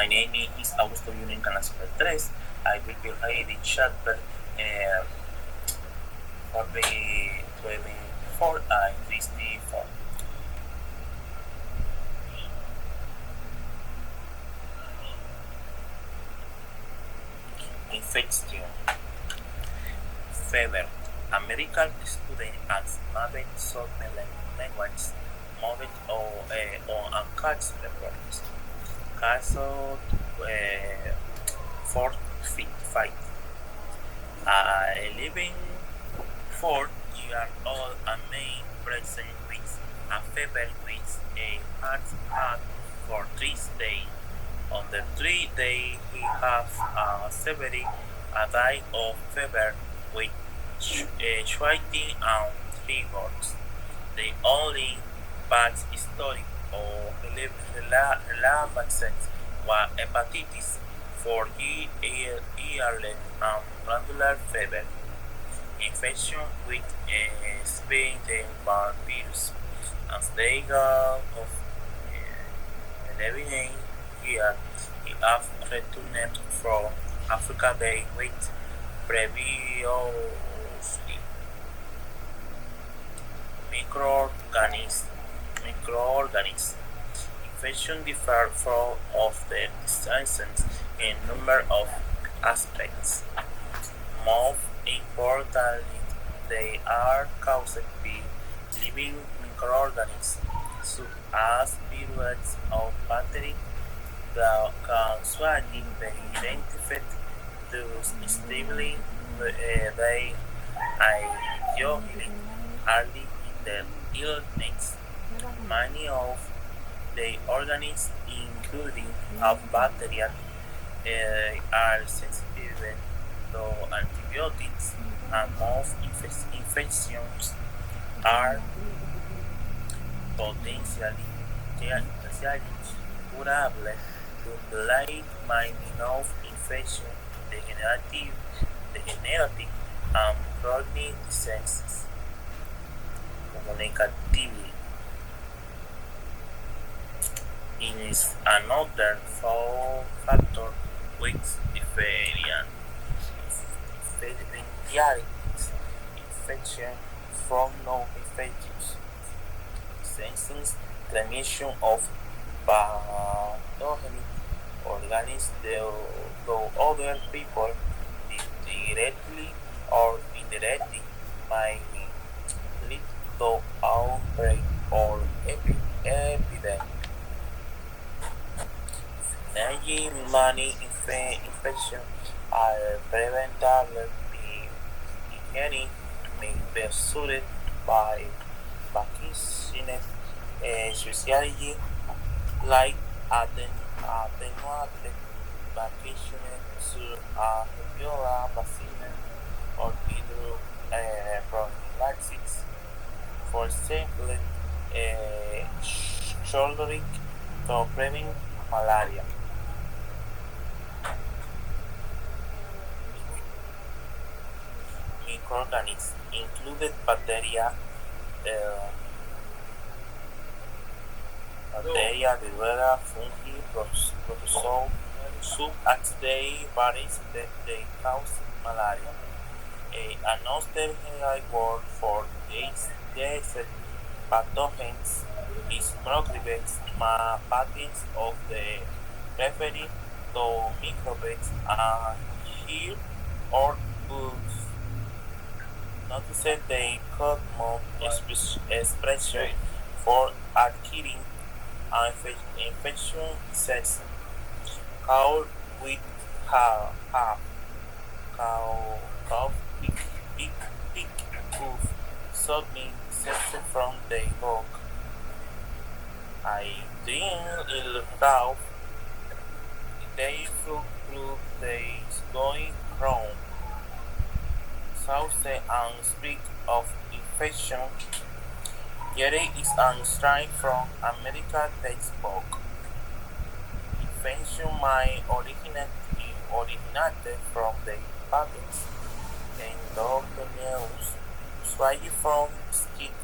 My name is Augusto de encarnacion beltre. I will be reading chapter 24 and 64. Infection. Fever. A medical student at Maven Southern Language moved on a catch reports. Castle 4 feet 5. A 11-4-year-old man present with a fever which has had for 3 days. On the 3rd day, he has severe day of fever with sweating and fevers. The only bad story of relapses was hepatitis for yearly and glandular fever, infection with Epstein-Barr virus, as they got of 11 years. He has returned from Africa Day with previously microorganisms. Infection differ from of the diseases in a number of aspects. Most importantly, they are caused by living microorganisms such as viruses or bacteria that can suddenly be identified thus stimulating they ideally early in the illness. Many of the organisms, including bacteria, are sensitive to antibiotics, and most infections are potentially curable. To like many of infection, degenerative and chronic diseases. Communicatively is another factor with different infection from non-infectious diseases, transmission of pathogenic organisms to other people directly or indirectly may lead to outbreak or epidemic. Many infections are preventable by hygiene, may be soothed by vaccines, especially like attenuated vaccines such as Ebola vaccine or prophylaxis. For example, shouldering to prevent malaria. Microorganisms included bacteria, viruela, fungi, protozoa, as they varies that they cause malaria. Another general word for these pathogens is microbes, pathogens of the referring to microbes and here or bugs. Notice the common expression for adquiring an infection disease. Cow with have, cow, big hoof, something separated from the dog. I think it'll cow, they flew through the going wrong. Sauce and speak of infection. Here is an extract from a medical textbook. Infection might originate from the pathogens endogenous, swaying from skin,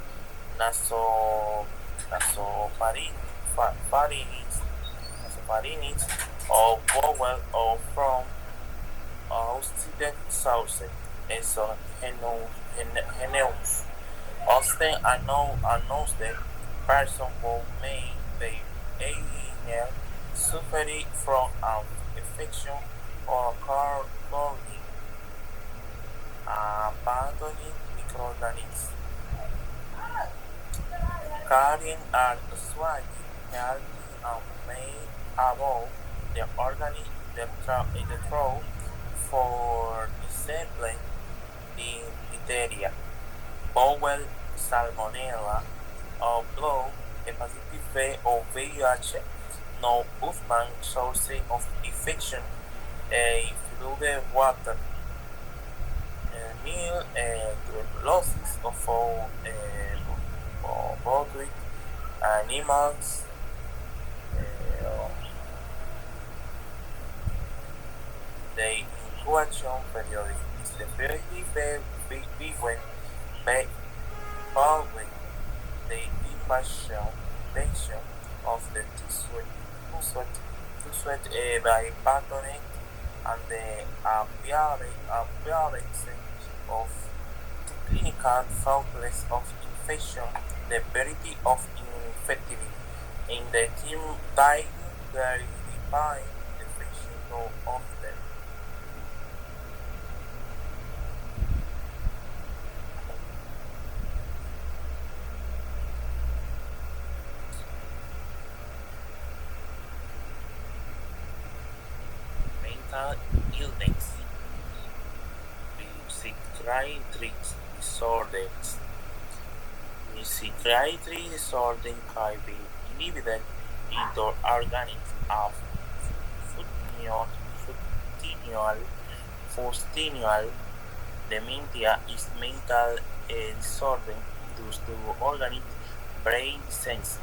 nasopharynx, or vowel or from outside sources, eso geneus. Often announced person who may be alien suffering from an infection or chronic abandoning microorganisms carrying and swaggy healthy and made above the organic the throat for example the bacteria, bowel salmonella, or blood, hepatitis B or VIH, no Uthman source of infection, fluid water, meal, tuberculosis of all body, animals, uh, the incubation period is the period between following the invasion of the tissue by pathogen and the appearance of clinical faultless of infection, the severity of infectivity. In the team time, there is defined definition of them. Mental illness, psychiatric disorders. Psychiatric disorders can be inhibited into organic of functional, functional dementia is mental disorder due to organic brain sense.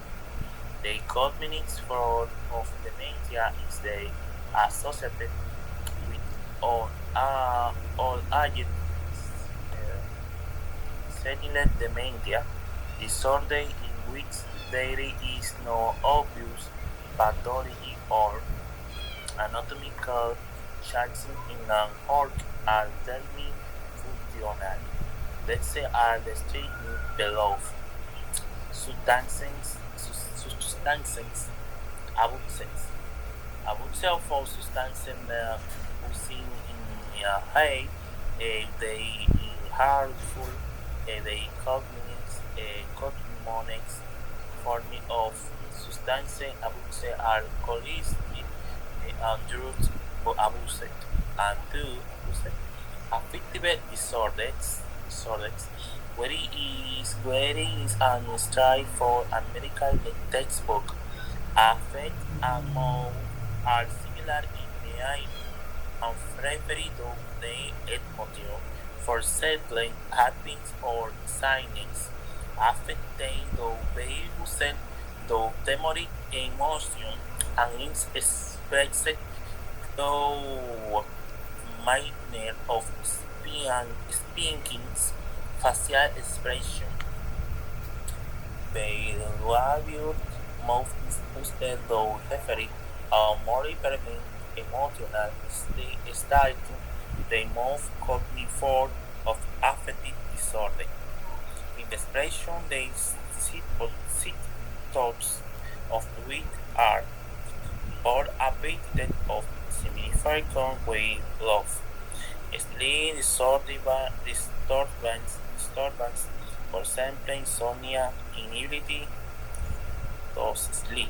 The cognitive form of dementia is the associated with all aged senile dementia disorder in which there is no obvious pathology or anatomical changes in an organ are determined functional. Let's say are the statement below. Substances, absence. Absence for substances using in high, they harmful, they cognomonics form of substances abuse are alcoholism and drugs abuse and two abuse affective disorders where is an strive for a medical textbook affect among are similar in name and preferido de etmotion for settling habits or signings affecting the virus the demonic emotion and is expressed through manner of speakings, facial expression, behavior, mouth boosted though referee, more impairment, emotional state, the most cognitive form of affective disorder. In the expression, the symptoms of which are or abated of significant weight loss, sleep disturbance, for example, insomnia, inability to sleep,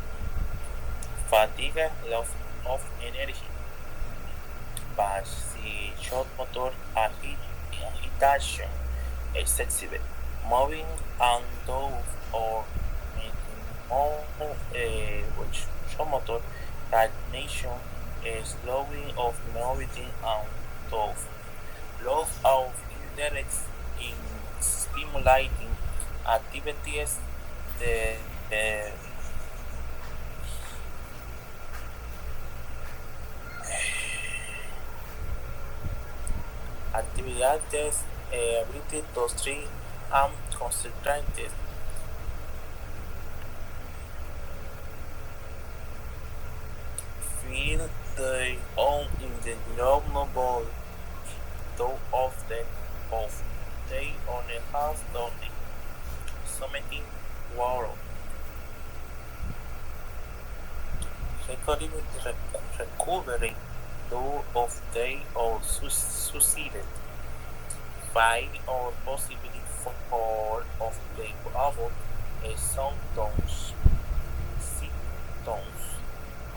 fatigue, loss of energy, short motor agitation, excessive moving and dove or making more which short motor stagnation, slowing of mobility and dove. Loss of interest in stimulating activities, the actividades, ability to stream and concentrate, feel the noble though often of they only has done something world. Recovering though of they all succeeded. Find or possibly for of the above symptoms symptoms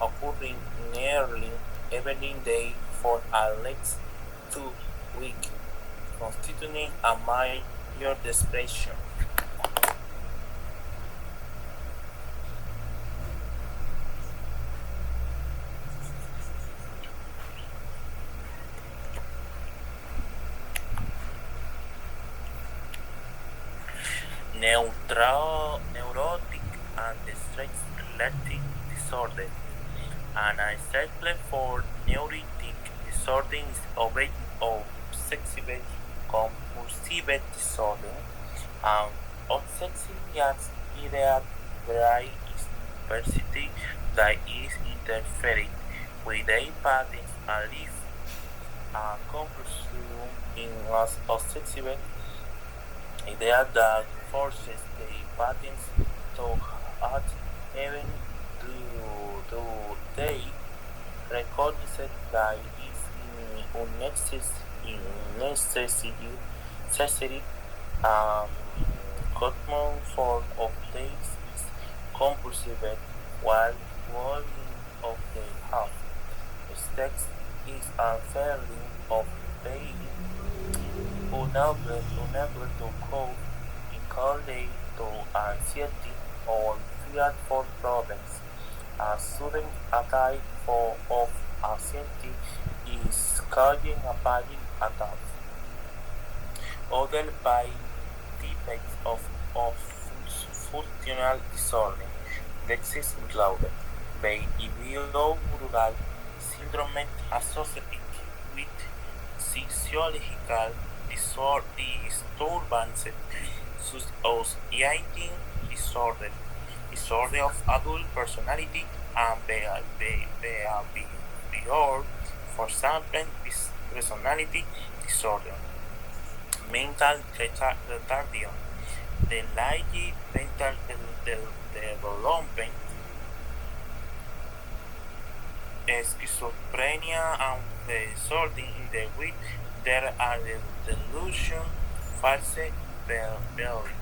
occurring nearly every day for at least 2 weeks, constituting a major depression. Neurotic and stress-related disorder. An example for neurotic disorder is obsessive compulsive disorder, and obsessive ideas there is diversity that is interfering with their patterns and live a compulsion in as obsessive idea that forces the patterns to act even to they recognize that is necessary common form of this is compulsive while one of the half. The text is a feeling of pain unable to cope equally to anxiety or fear for problems. A sudden attack of anxiety is causing a panic attack. Other by types of functional disorder. This include behavioral syndrome associated with physiological disturbances such as eating disorder, disorder of adult personality and behavior, for example, personality disorder, mental retardation, delayed mental development, schizophrenia, and disorder in the which there are delusion, false belief.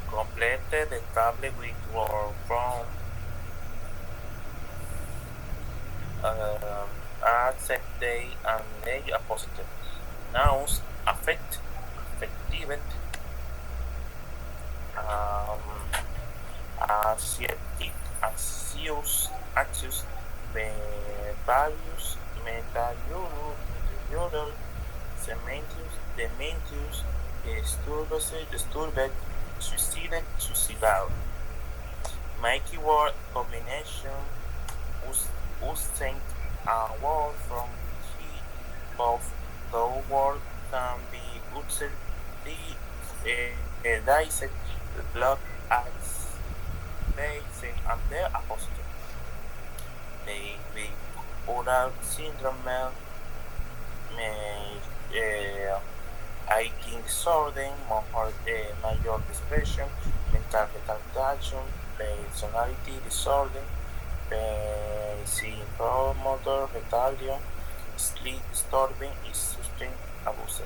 Completed the table with word from accept day and day appositive. Nouns affective, um, associative, axios, values, metayodal, cementus, dementus, disturbed, suicidal. Mighty word combination using a word from key of the word can be diced block as basic and their apostrophe. The oral syndrome eating disorder, major depression, mental retardation, personality disorder, psychomotor retardation, sleep disturbing, is sustained abuse.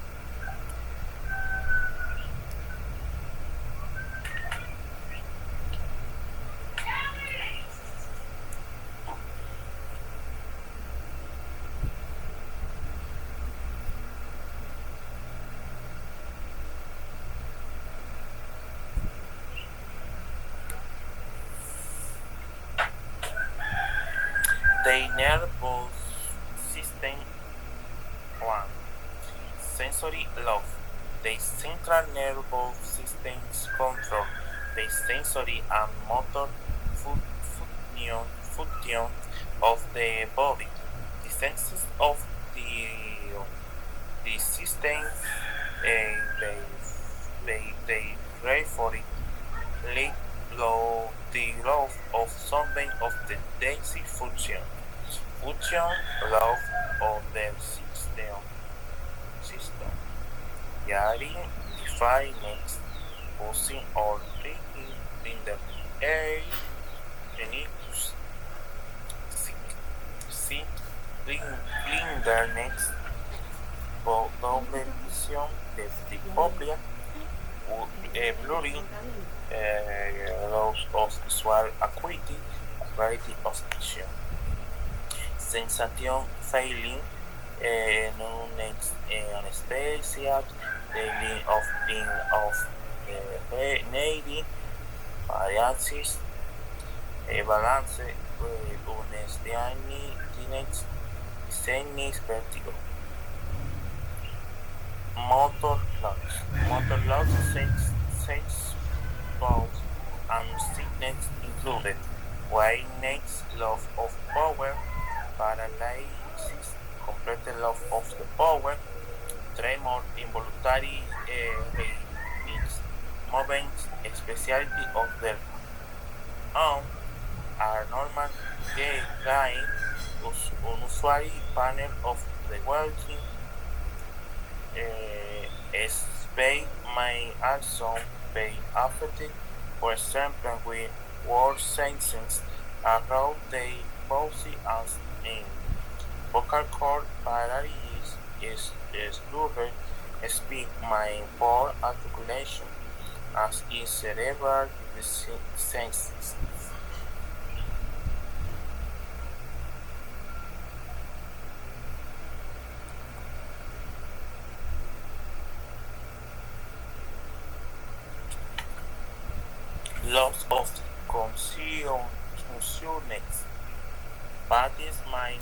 The nervous system 1. Sensory love. The central nervous system's control the sensory and motor function of the body. The senses of the system they system. Yari defines using or treating binder A Genicus Sit Blinder next double vision de diplopia blurring loss of visual acuity, variety of vision. Sensation failing, no next anesthesia, daily of being of needy, variances, balance, unestiani, teenage, senis, vertigo. Motor loss. Motor loss sense both and sickness included. Weakness, loss of power, paralysis, complete loss of the power, tremor, involuntary rhythms, movements, speciality of the arm are normal gain, unusual panel of the working space may also be affected, for example, with word senses around the body as in vocal cord paralysis is slurred speak my poor articulation as in cerebral senses. Loss of consciousness. Parties might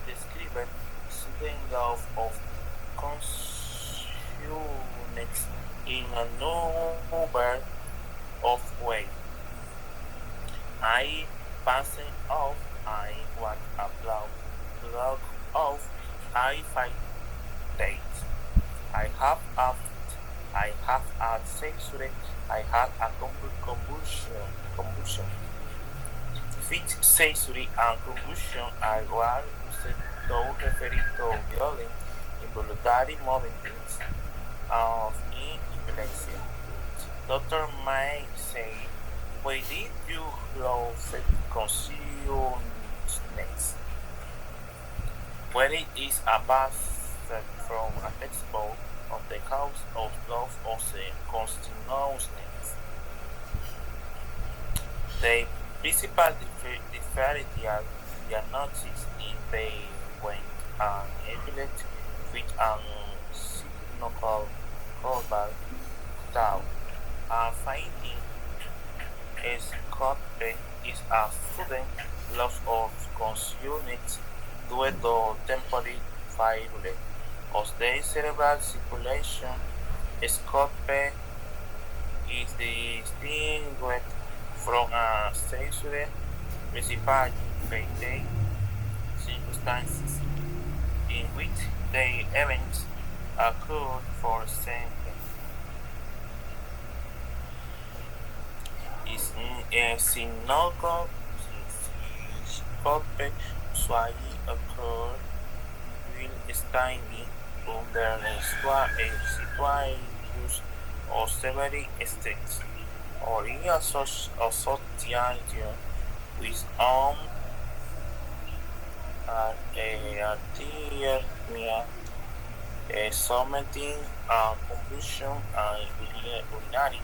describe sudden loss of consciousness in a number of ways. I passing off, I walk a block off, I fight dates. I have a sensory, I had a convulsion. Fit sensory and convulsion are what used to refer to violent, involuntary movements of epilepsy. Doctor may say, why did you lose consciousness? Whether it is a passage from a textbook of the cause of loss of the consciousness. The principal diagnosis in pain when an epileptic with an synovial tau. A finding is is a sudden loss of consciousness due to temporary failure of the cerebral circulation. Scope is distinguished from a sensory principal by the circumstances in which the events occurred for example. Is synovial scope usually occur while standing under situations or several states, or in association with arrhythmia, vomiting, convulsion, and urinary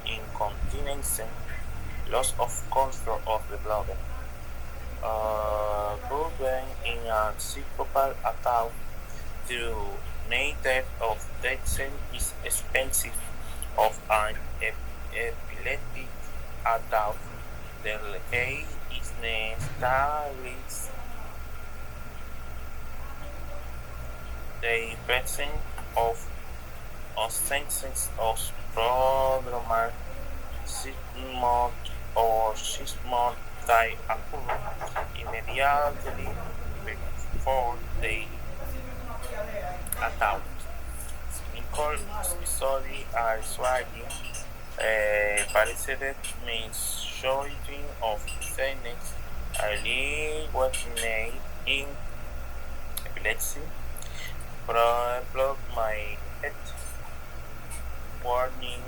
incontinence, loss of control of the bladder. Burden in a syncopal attack to native of death is expensive of an epileptic attack. The case is established the presence of senses of prodromal system or system that occur immediately before the attack. In cold episode are swagging, parasitic means shorting of sadness, early awakening in epilepsy, Plug my head. Warning,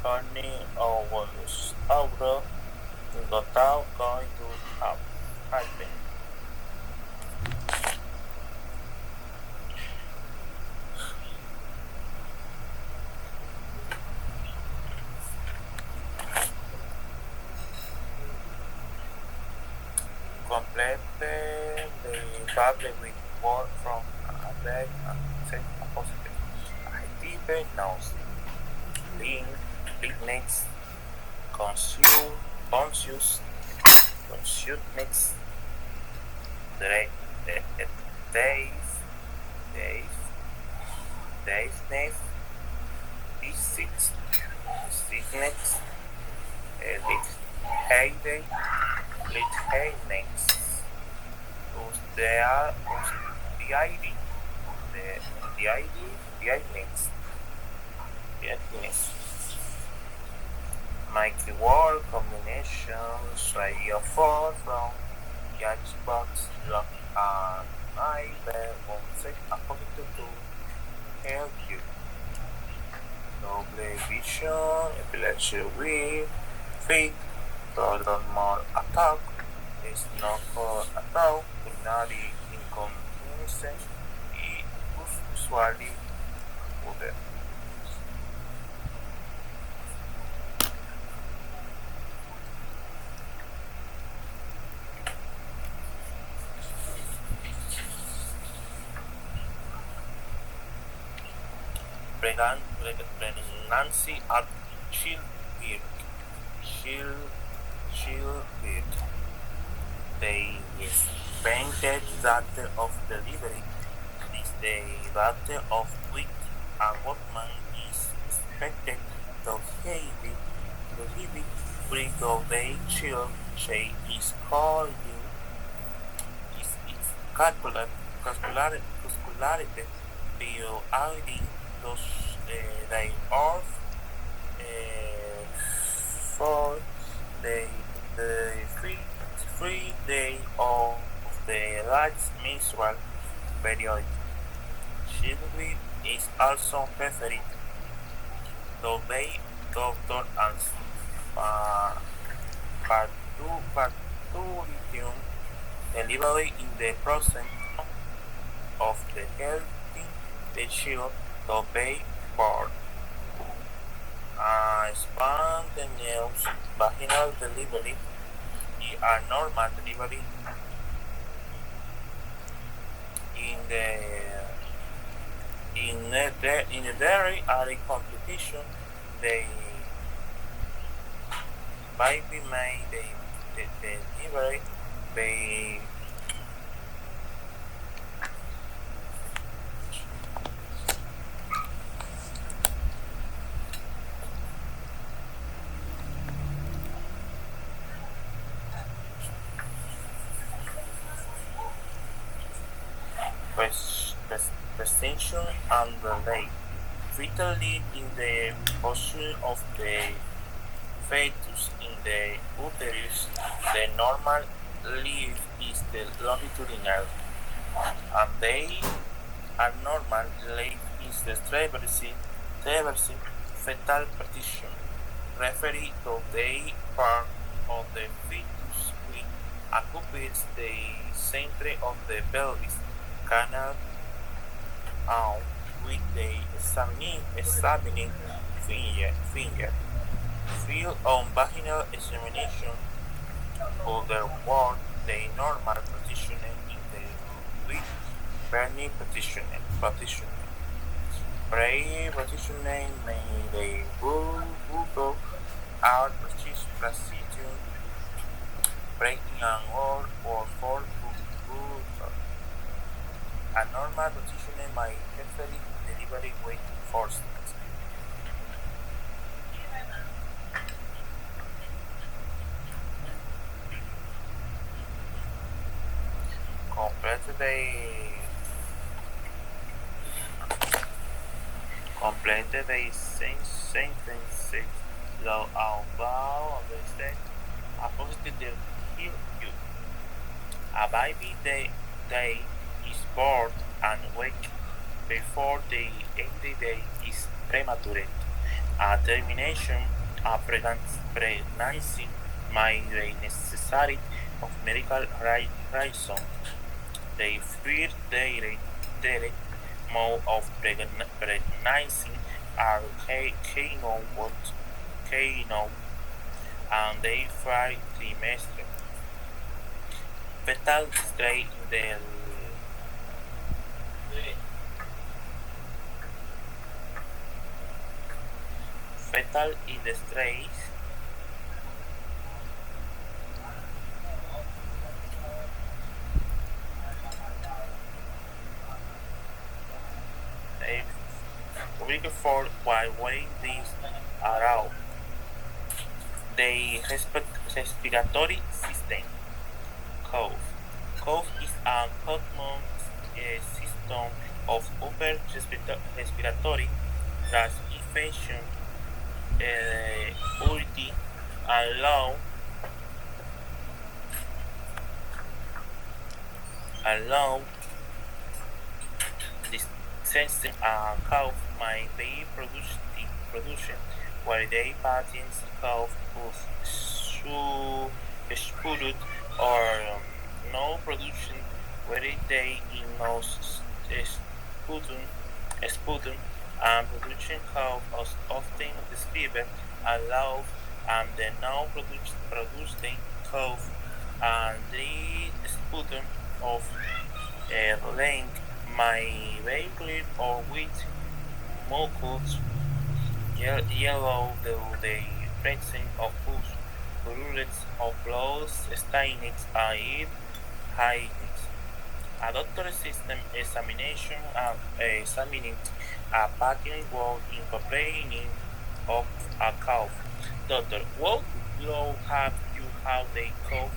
warning, Augusto without going to happen. Complete the battle with word from a bag and set a positive. I deepen nose. Lean, next, conscious, consciousness, days, days, days, sickness, lit heyday, lit heyness, us the ID, the ID, the IDness, the IDness. My keyword combinations I offer from Xbox Lock and I will set a pocket to help you. Double vision, epilepsy with feet, total more attack, is not for attack, binary inconvenience, usually good. Pregnancy at childbirth. They expected date of delivery is the date of which a woman is expected to deliver free of the child. She is calling is calculated periodically those they are for the free day of the last menstrual period. Children is also preferred to be doctor and parturition delivery in the process of the helping the child to be born. Spontaneous vaginal delivery is a normal delivery in the dairy early competition. The baby may the delivery by presentation and delay. Vitally in the position of the fetus in the uterus, the normal leaf is the longitudinal, and the abnormal leaf is the traversing fetal partition, referring to the part of the fetus which occupies the center of the pelvis canal out with the examining finger. Feel on vaginal examination otherwise the normal positioning in the with burning positioning. Pray positioning may the Google out precision breaking an or for good. A normal positioning might heavily delivery weight enforcement. Complete the sentence low out bow on the state. A positive heal you. A baby day is born and wake before the 80 day is premature. A termination of pregnancy might be necessary of medical reason. The first direct mode of pregnancy are keynote and the first trimester. Fetal state del fetal in the stress a week for while waiting these are out. The respiratory system. Cough. Cough is a common system of upper respiratory tract infection, urti, and low sensing and cough might be produced where the patient's cough is spurred or no production where they in no sputum and production cough is often described as loud and the no producing cough and the sputum of a length may be clear or with mucus yellow though the presence of pus, purulence of blood stains and highness. A doctor's system examination examining a patient while incorporating of a cough. Doctor, what law have you how they cough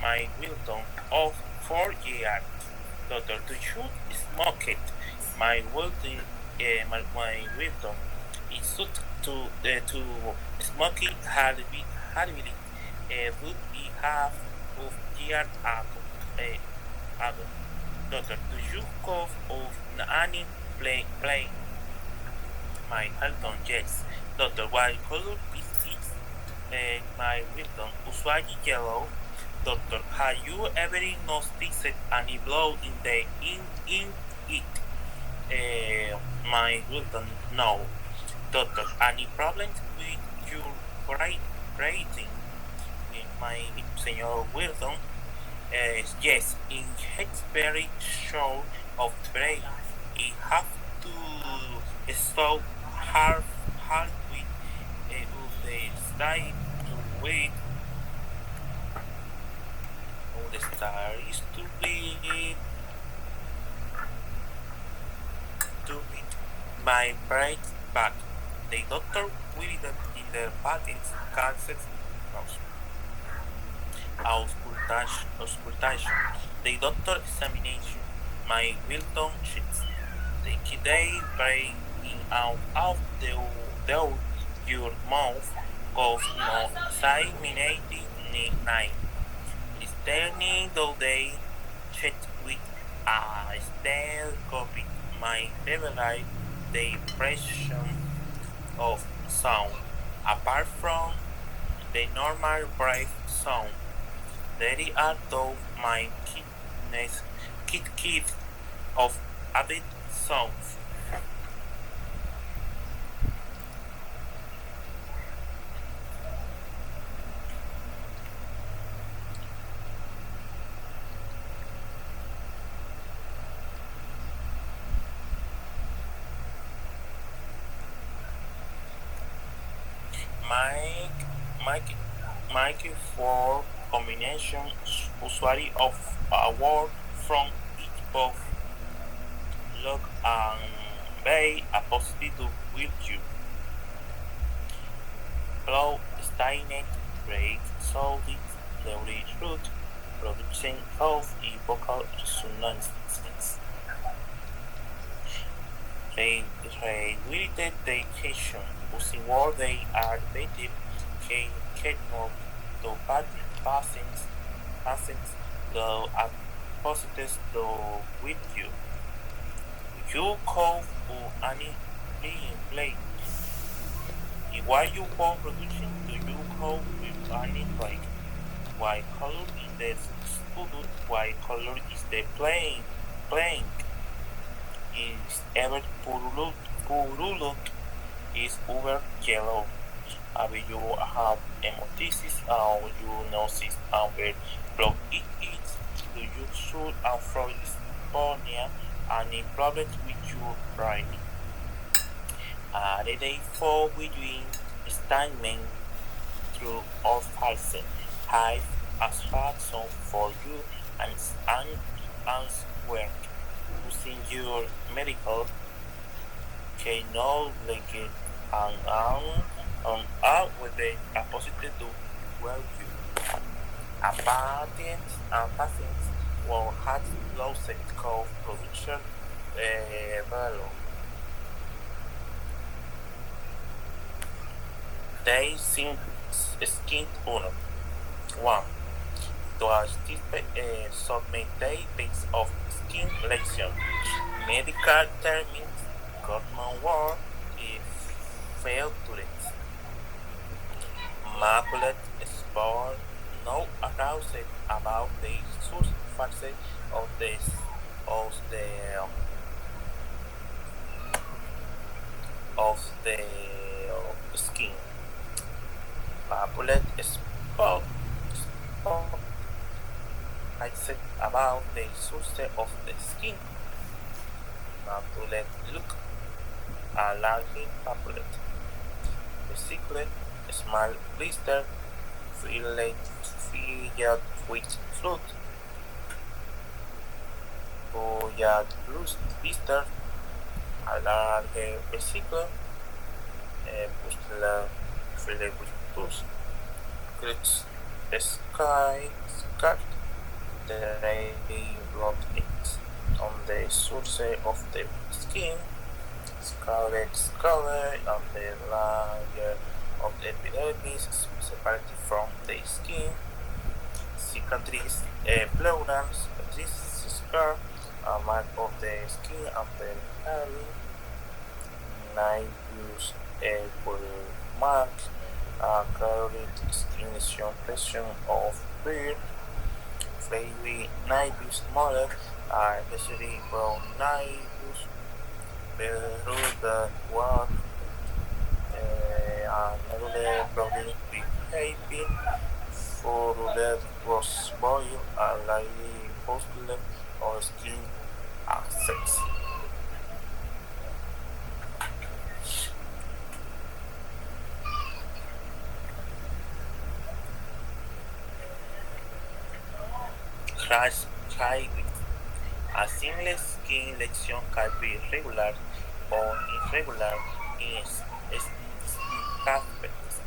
my Wilton of 4 years? Doctor, do you smoke it? My Wilton, my Wilton is suited to smoking habit, would be half of year ago. Doctor, do you cough of any plane? My Halton, yes. Doctor, what color is it? My Wilton, usually yellow. Doctor, have you ever noticed any blood in it? My Wilton, no. Doctor, any problems with your breathing? My Senor Wilton, yes, in it's very short of breath. It have to stop hard with the style to wait on the star is to be my breath back. The doctor will in the patient's cancer auscultation. The doctor examination. My Wilton sheets. The kidney brain in out the your mouth goes no examinating night. Is turning though they check with a stethoscope my revelate the impression of sound. Apart from the normal breath sound, there are those my kid of added sounds. Mike, Mike, Mike for combination usually of a word from each both log and bay a positive with you. Flow, stained, break, solid, theory root, producing of y vocal resonances. Rehabilitation, using word they are native, can not to passings, the apostles to with you. You call for any play. While you call production, do you call with any break? White color in the student, white color is the playing is ever purulent is over yellow. You have hemolysis or you notice over blood it is. Do you shoot and from dysphonia any problems with your brain? Are they fall between statement through or false? Have abstraction for you and work using your medical knowledge and out with the capacity to well you. A patients will have lost production value. They seem skin uno. 1. To submit database of skin lesion. Medical terms, government word is failed to it. Maculate sport no aroused about the surface of the skin. Maculate spot about the surface of the skin. Maculate look a large papulate. Vesicle, small blister, filled with fluid. Boyad blister, a large vesicle, pustula filled with pus. Crux scar, the ray blood it on the surface of the skin. Scarlet on the layer of the epidermis separated from the skin. Cicatrice pleurans. This scar a mark of the skin and the hair. Navius mark a crowded skin lesion pressure of beard. Flavy navius model are especially brown navius. The work another problem with behaving for that was boil a lightly muscular or skin access. Crash a single skin lesion can be regular or irregular in aspects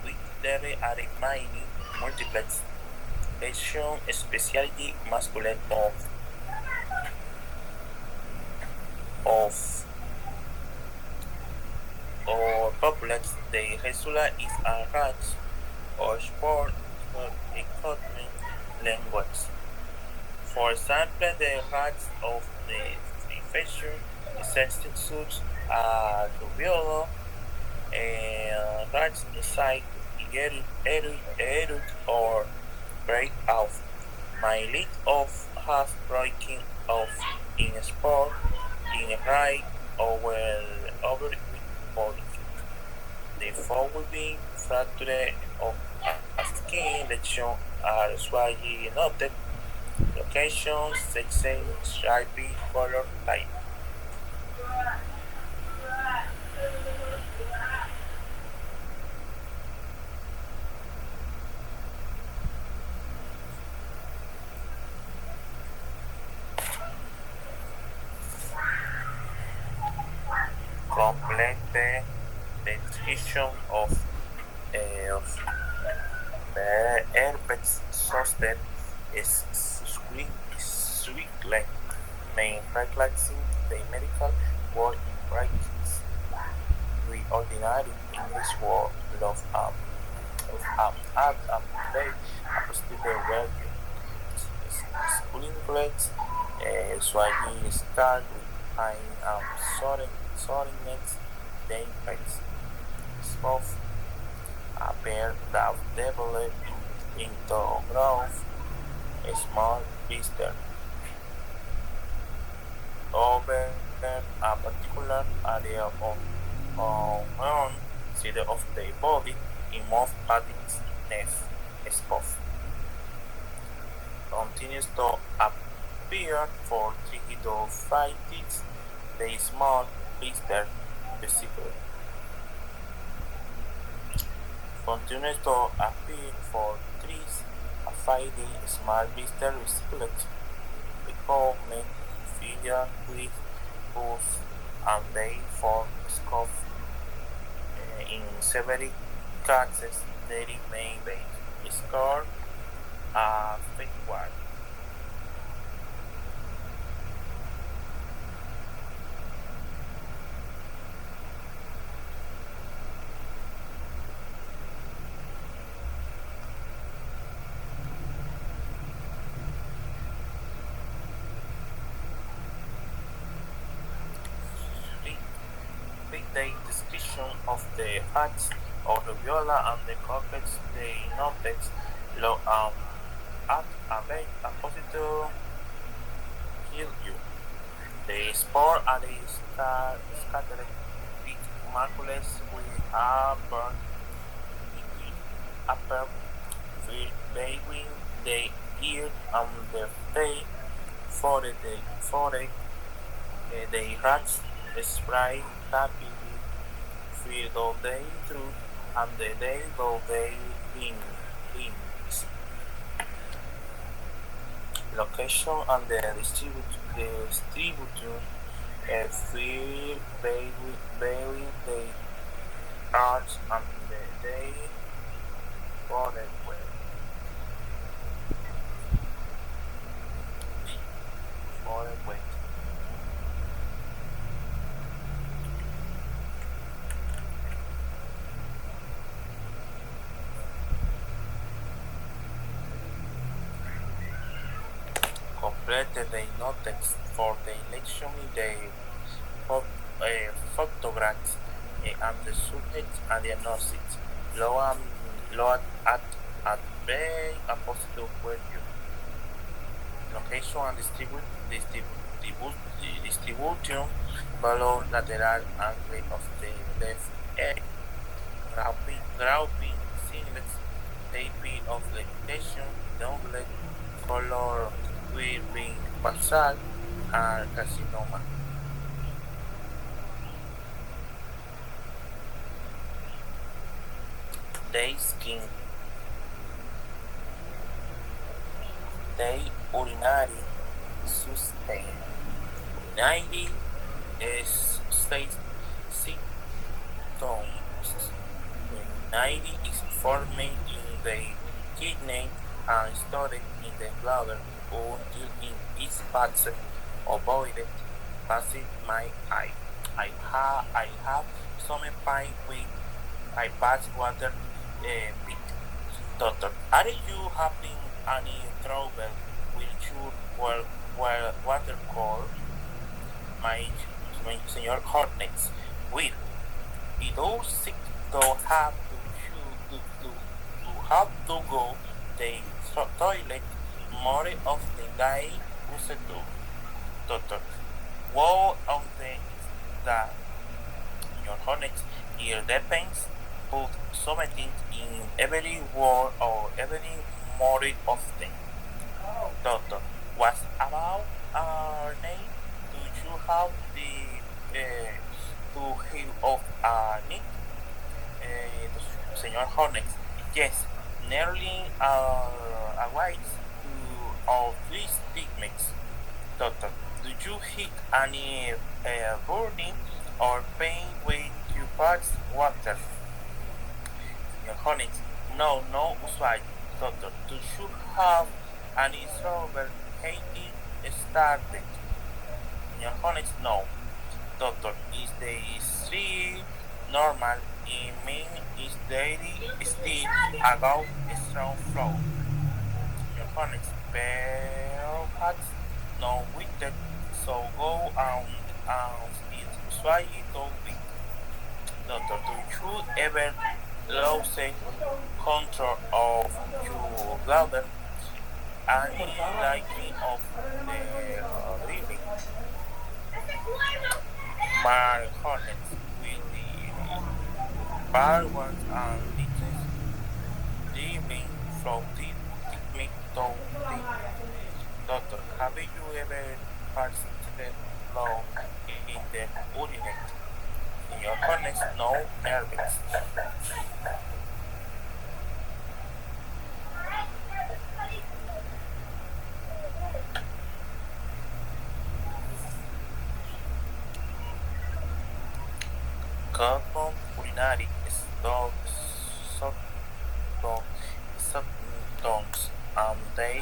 with there are many multiplex lesion, especially muscular of or complex. The result is a rash or sport or equipment language. For example, the rash of the infection constitutes a tubular and rash inside erupt or break off. My lid of has broken off in a spot in a right over body. The following fracture of a skin lesion are usually noted. Location, section, shape, color, type. Complete the description of the herpes zoster is strictly main practicing the medical word in practice. We ordinary English word love they apostille well schooling grades Swahili start with pain and soreness they face. Spots appear that develop into growth, small blisters over a particular area on one side of the body in most patients' spots. Continues to appear for 3 to 5 days. The small blister visible continues to appear for 3 to 5 days. Small blister visible become filled with pus and they form scoff. In several cases, they may be scored a fake one. The description of the facts of the viola and the cortex, the notex, at a very positive kill you. The spore are scattered with macules with a burn in the upper between the ear and the face for the rats spray rapidly through the day through and the day though they wins. Location and the distributor feel bearing the arts and the day for the way. Completed the notex for the election in the photographs and the subject and diagnosis. Low at very a positive value. Location and distribution below lateral angle of the left egg. Grouping singlets, taping of the lesion, doublet, color will be basal and carcinoma. They skin. They urinary sustain. Urinary state symptoms. Urinary is formed in the kidney and stored in the bladder until it is passed avoided passing my eye. I have some pain with I pass water pit. Doctor, are you having any trouble with your water core? My senior Hornets will. It does sick to have to have to go the toilet more often than used to. Doctor, what of the is that your Hornets ear depends put something in every word or every more often. Doctor, what about our name? Do you have the to heal of a need? Senor Hornets, yes, nearly awaits to all three stigmas. Doctor, do you hit any burning or pain when you pass water? Senor Hornets, no usual. Doctor, do you have any trouble hating started? Senor Hornets, no. Doctor, is the sleep normal? It means is daily still about strong flow. Your Hornets, perhaps no winter, so go on is usually done with Doctor. Do you ever lose control of your bladder and liking of the living? My hornets with the bad ones and little living floating technique to the doctor. Have you ever participated long in the urinate? In your corners, no nervous. Common urinary subtones and their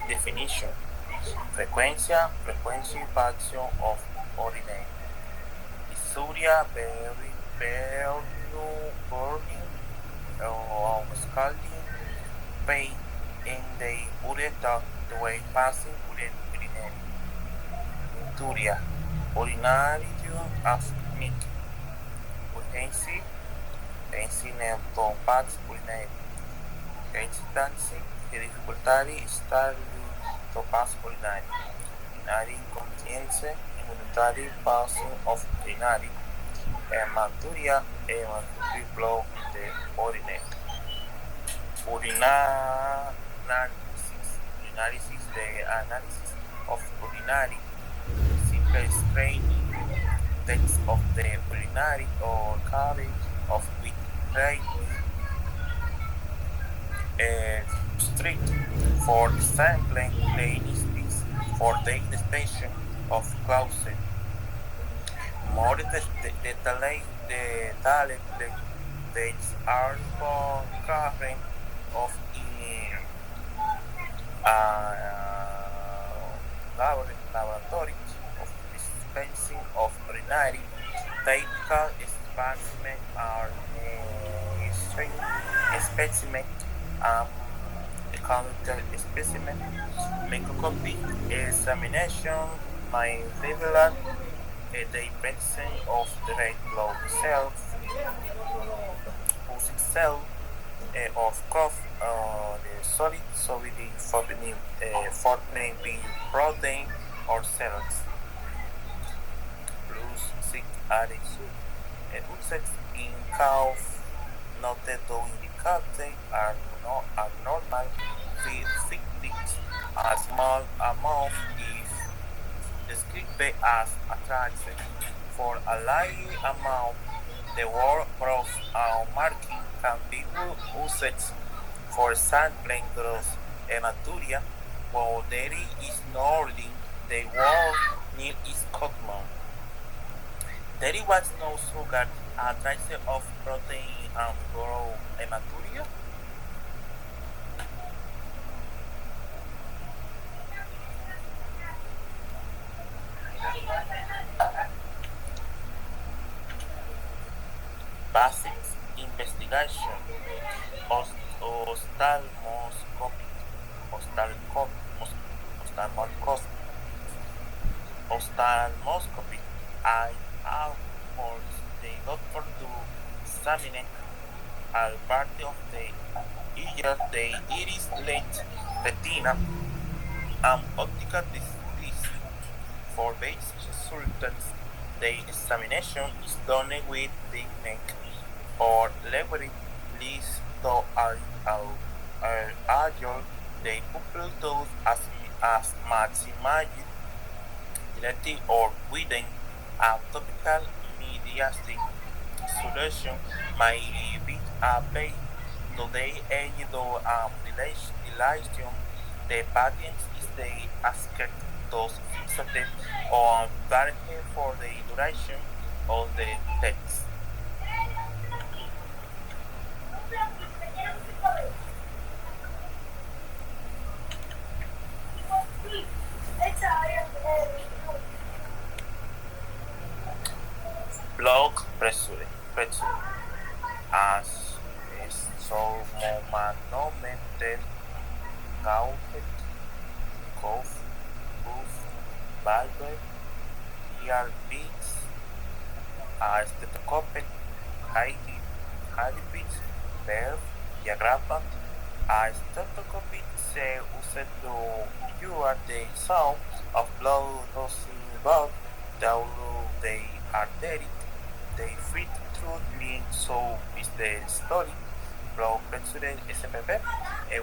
definition. Frequency fraction of urine. Dysuria, burning, or scalding pain in the ureter the way passing urinary. Dysuria, urinary of milk. Urgency, nephropathy urinary. Hesitancy, difficulty starting to pass urinary. Urinary incontinence, involuntary passing of urinary. Hematuria, blow in the urine. Urinalysis, the analysis of urinary. Simple screening tests of the urinary or carriage of with training street for sampling playlist for the inspection of closet. More details are for covering of in laboratory of dispensing of urinary technical specimen are specimen um, economical specimen microscopy examination my reveal the presence of the red blood cells, pulsing cell, of course, the solid forming being protein or cells, plus sick addiction. Insects in cows noted to indicate are not abnormal feedings. A small amount is described as attraction. For a large amount, the word growth marking can be used for sampling growth hematuria, while there is no reading the word nil is common. There was no sugar, a trace of protein and grow hematuria. Basics investigation ophthalmoscopy ophthalmoscopy ophthalmoscopy I allows the doctor to examine a part of the ear, the iris, lens, retina, and optical disc. For basic results, the examination is done with the neck or leverage leads to adjure the pupil to as maximized directly or within a topical mediastic solution may be applied to the age of dilation. The patient is the asked to fixate on variable for the duration of the text. Blood pressure as thermometer gauge, cough, booth, vibrate, arterial beats, a stethoscope, high-pitch valve diaphragm. A stethoscope uses to hear the sound of blood rushing blood through the artery. The feet through being so is the story. Blood pressure SPP.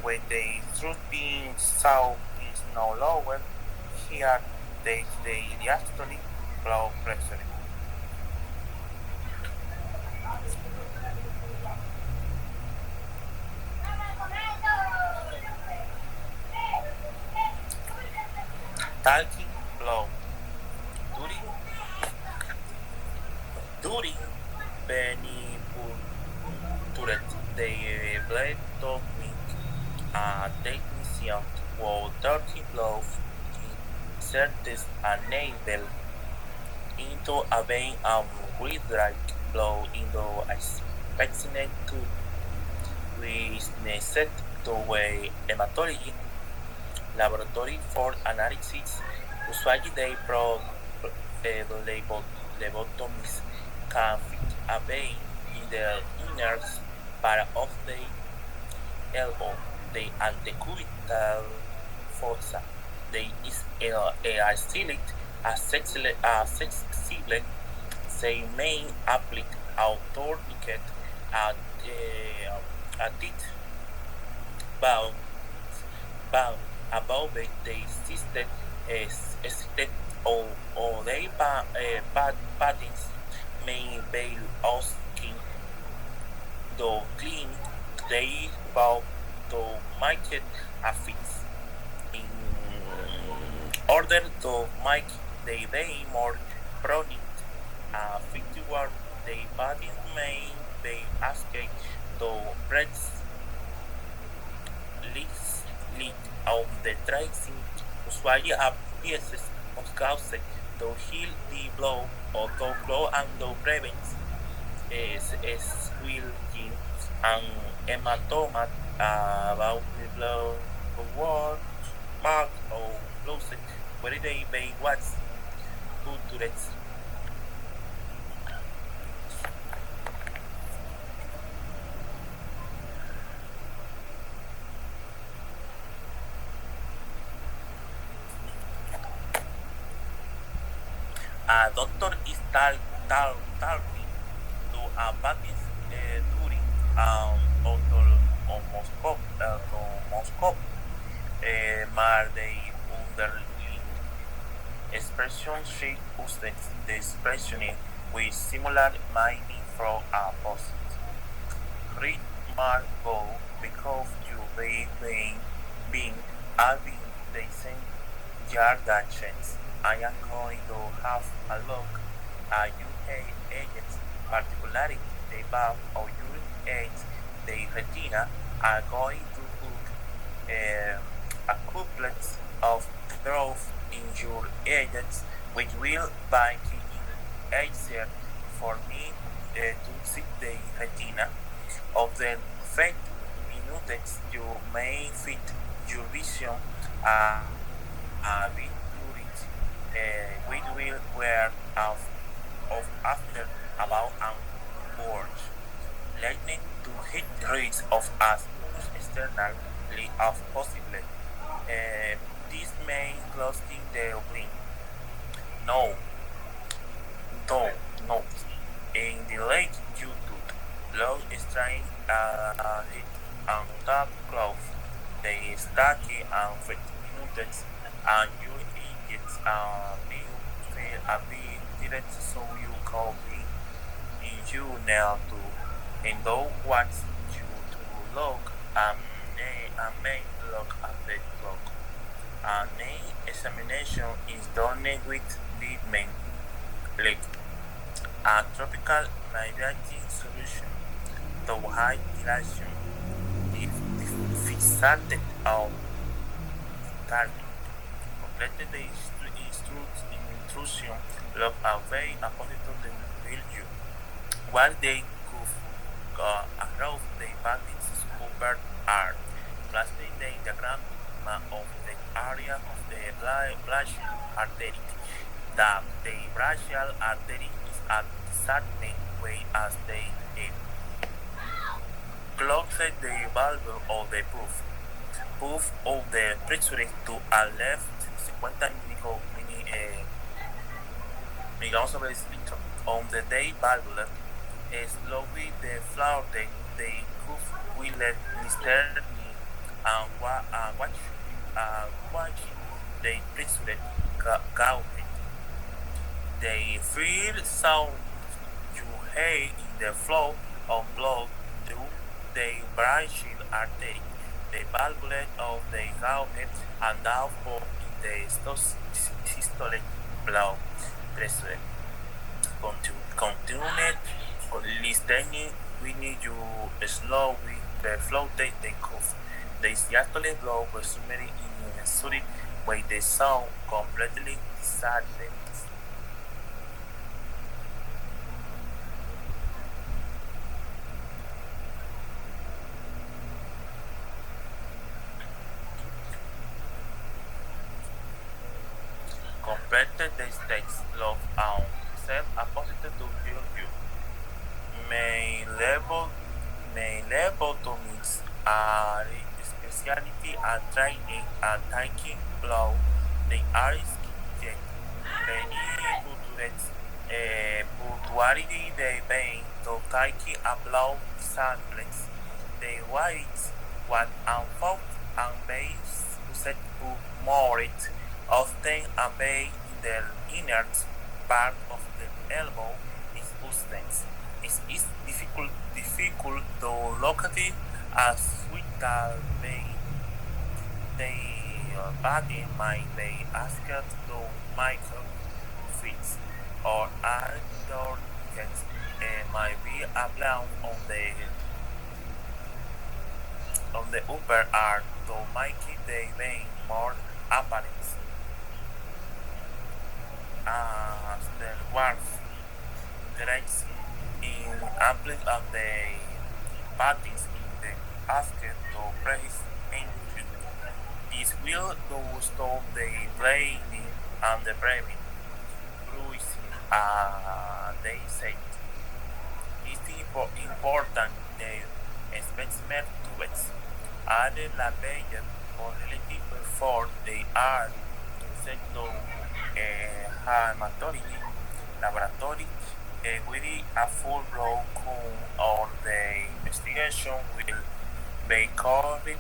When the truth being sound is no lower, here the diastolic blood pressure. Talking blow. During during Benipulturet, the blade told me a technician who dirty blows inserted a needle into a vein and redirect blow into a specimen tube which sent to a hematology laboratory for analysis. Usually they lobotomies can fit a vein in the inner part of the elbow, the antecubital fossa. They is still accessible. They may apply a tourniquet at it bound bound above it. They existed or they patents may be asking to clean they bow to make it a fix. In order to make the day more prominent, a fifty-word the patents may be asked to press lead on the tracing usually a pieces of gauze to heal the blow or to blow and to prevent swelling and hematoma about the blow war mark or closet where they may was put to rest. A doctor is talking to a patient during otoscopy. Maar the underlying expression she uses the expression with similar meaning from a post. Read Mark go because you being having the same yard that chance. I am going to have a look at your agents, particularly the back of your eyes, the retina. Are going to put a couplet of growth in your agents, which will be easier for me to see the retina of the 5 minutes. You may fit your vision a bit which will wear off after about an hour, leading to hit rates of as much externally as possible. This may closing the blink. No, no. In the late YouTube, low strain it and top close. They study and 50 minutes and you it's being fair a bit direct so you can be in you now to and though wants you to look and may look at the clock. An examination is done with treatment like a tropical nitrogen solution to high dilation if fixated on target. Complete the intrusion look away a positive the value. While they could arouse the bandits covered are plastic the diagram of the area of the blush artery. that the brachial artery is at the same way as the closed the valve of the puff of the pressure to a left 50 milligauss sobre decilitro. On the day valvular, slowly the flow the cuff will let Mr. Watch the pressure gauge. The first sound you hear in the flow of blood through the brachial artery, the valvulet of the gauge, and therefore in the systolic blood pressure. Continue listening when you slowly the flow the cuff. The diastolic blood resumes in a sudden way the sound completely disappears. Completed the stakes log on self opposite to view. Main lobotomies are specialty and training and taking blow. They are skilled. Many putuality the vein to taking a blow samples. The whites what unfold and base set to more it often a vein in the inner part of the elbow is used. It is difficult to locate as vital vein. The body might be asked to micro fix or outdoor gets might be applied on the upper arm to make the vein more apparent. As the dwarf tracks in ample of the parties in the basket to press into. This will to stop the bleeding and the breathing, bruising, they said. It's important the specimen tubes are labeled only before they are sent to hematology laboratory with a full blown or the investigation will be covered